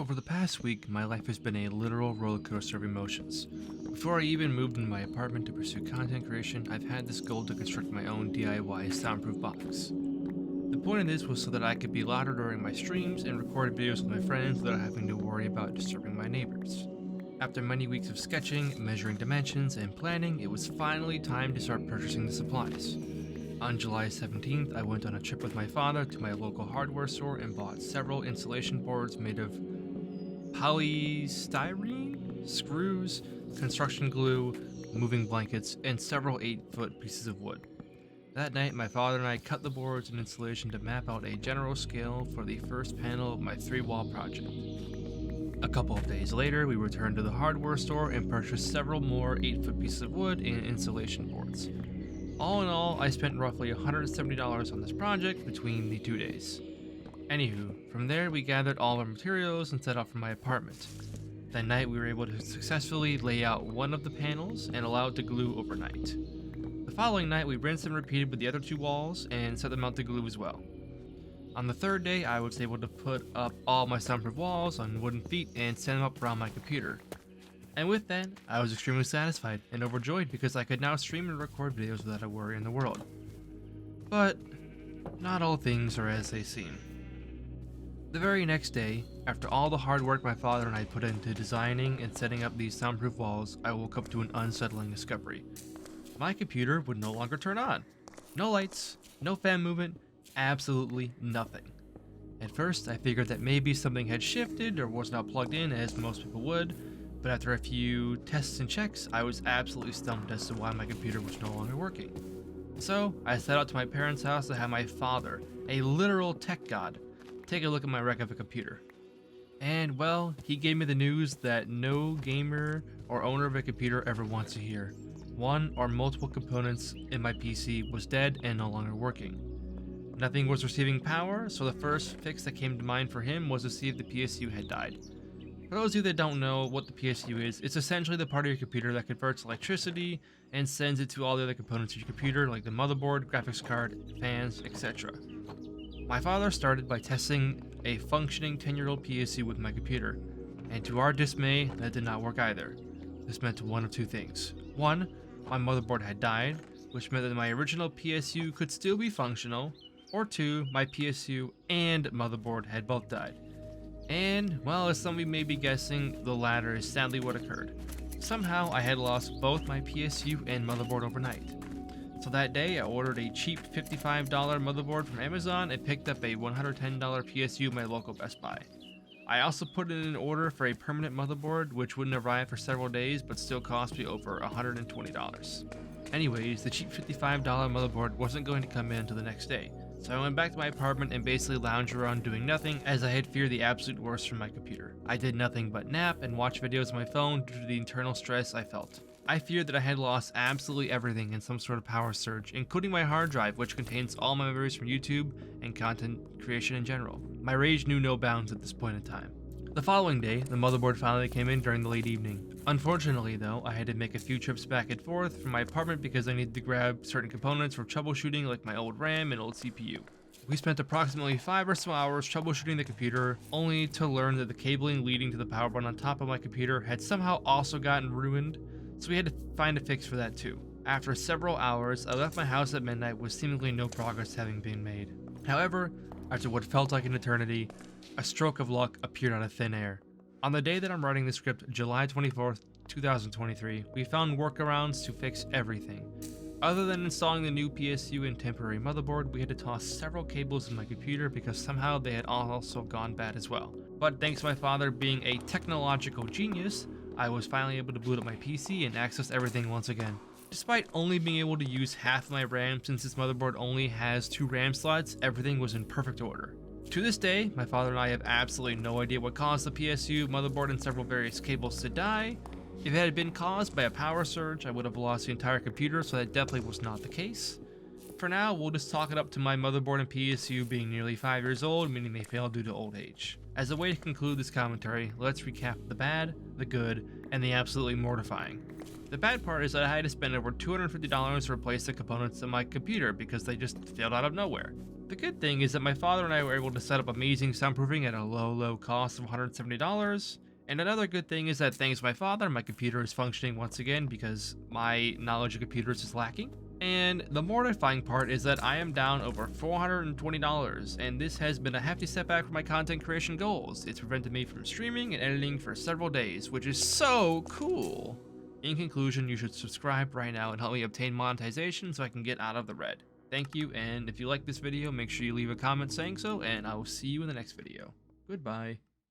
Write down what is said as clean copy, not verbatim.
Over the past week, my life has been a literal roller coaster of emotions. Before I even moved into my apartment to pursue content creation, I've had this goal to construct my own DIY soundproof box. The point of this was so that I could be louder during my streams and record videos with my friends without having to worry about disturbing my neighbors. After many weeks of sketching, measuring dimensions, and planning, it was finally time to start purchasing the supplies. On July 17th, I went on a trip with my father to my local hardware store and bought several insulation boards made of polystyrene, screws, construction glue, moving blankets, and several 8-foot pieces of wood. That night, my father and I cut the boards and insulation to map out a general scale for the first panel of my 3-wall project. A couple of days later, we returned to the hardware store and purchased several more 8-foot pieces of wood and insulation boards. All in all, I spent roughly $170 on this project between the 2 days. Anywho, from there we gathered all our materials and set out for my apartment. That night we were able to successfully lay out one of the panels and allow it to glue overnight. The following night we rinsed and repeated with the other 2 walls and set them out to glue as well. On the 3rd day I was able to put up all my soundproof walls on wooden feet and stand them up around my computer. And with that, I was extremely satisfied and overjoyed because I could now stream and record videos without a worry in the world. But not all things are as they seem. The very next day, after all the hard work my father and I put into designing and setting up these soundproof walls, I woke up to an unsettling discovery. My computer would no longer turn on. No lights, no fan movement, absolutely nothing. At first, I figured that maybe something had shifted or was not plugged in as most people would, but after a few tests and checks, I was absolutely stumped as to why my computer was no longer working. So, I set out to my parents' house to have my father, a literal tech god, take a look at my wreck of a computer. And well, he gave me the news that no gamer or owner of a computer ever wants to hear. One or multiple components in my PC was dead and no longer working. Nothing was receiving power, so the first fix that came to mind for him was to see if the PSU had died. For those of you that don't know what the PSU is, it's essentially the part of your computer that converts electricity and sends it to all the other components of your computer, like the motherboard, graphics card, fans, etc. My father started by testing a functioning 10-year-old PSU with my computer, and to our dismay, that did not work either. This meant one of two things. One, my motherboard had died, which meant that my original PSU could still be functional, or 2, my PSU and motherboard had both died. And, well, as some of you may be guessing, the latter is sadly what occurred. Somehow, I had lost both my PSU and motherboard overnight. So that day, I ordered a cheap $55 motherboard from Amazon and picked up a $110 PSU at my local Best Buy. I also put in an order for a permanent motherboard, which wouldn't arrive for several days, but still cost me over $120. Anyways, the cheap $55 motherboard wasn't going to come in until the next day. So I went back to my apartment and basically lounged around doing nothing, as I had feared the absolute worst from my computer. I did nothing but nap and watch videos on my phone due to the internal stress I felt. I feared that I had lost absolutely everything in some sort of power surge, including my hard drive, which contains all my memories from YouTube and content creation in general. My rage knew no bounds at this point in time. The following day, the motherboard finally came in during the late evening. Unfortunately though, I had to make a few trips back and forth from my apartment because I needed to grab certain components for troubleshooting, like my old RAM and old CPU. We spent approximately 5 or so hours troubleshooting the computer, only to learn that the cabling leading to the power button on top of my computer had somehow also gotten ruined, so we had to find a fix for that too. After several hours, I left my house at midnight with seemingly no progress having been made. However, after what felt like an eternity, a stroke of luck appeared out of thin air. On the day that I'm writing the script, July 24th, 2023, we found workarounds to fix everything. Other than installing the new PSU and temporary motherboard, we had to toss several cables in my computer because somehow they had also gone bad as well. But thanks to my father being a technological genius, I was finally able to boot up my PC and access everything once again. Despite only being able to use half my RAM since this motherboard only has 2 RAM slots, everything was in perfect order. To this day, my father and I have absolutely no idea what caused the PSU, motherboard, and several various cables to die. If it had been caused by a power surge, I would have lost the entire computer, so that definitely was not the case. For now, we'll just chalk it up to my motherboard and PSU being nearly 5 years old, meaning they failed due to old age. As a way to conclude this commentary, let's recap the bad, the good, and the absolutely mortifying. The bad part is that I had to spend over $250 to replace the components of my computer because they just failed out of nowhere. The good thing is that my father and I were able to set up amazing soundproofing at a low cost of $170. And another good thing is that thanks to my father, my computer is functioning once again because my knowledge of computers is lacking. And the mortifying part is that I am down over $420, and this has been a hefty setback for my content creation goals. It's prevented me from streaming and editing for several days, which is so cool. In conclusion, you should subscribe right now and help me obtain monetization so I can get out of the red. Thank you, and if you like this video, make sure you leave a comment saying so, and I will see you in the next video. Goodbye.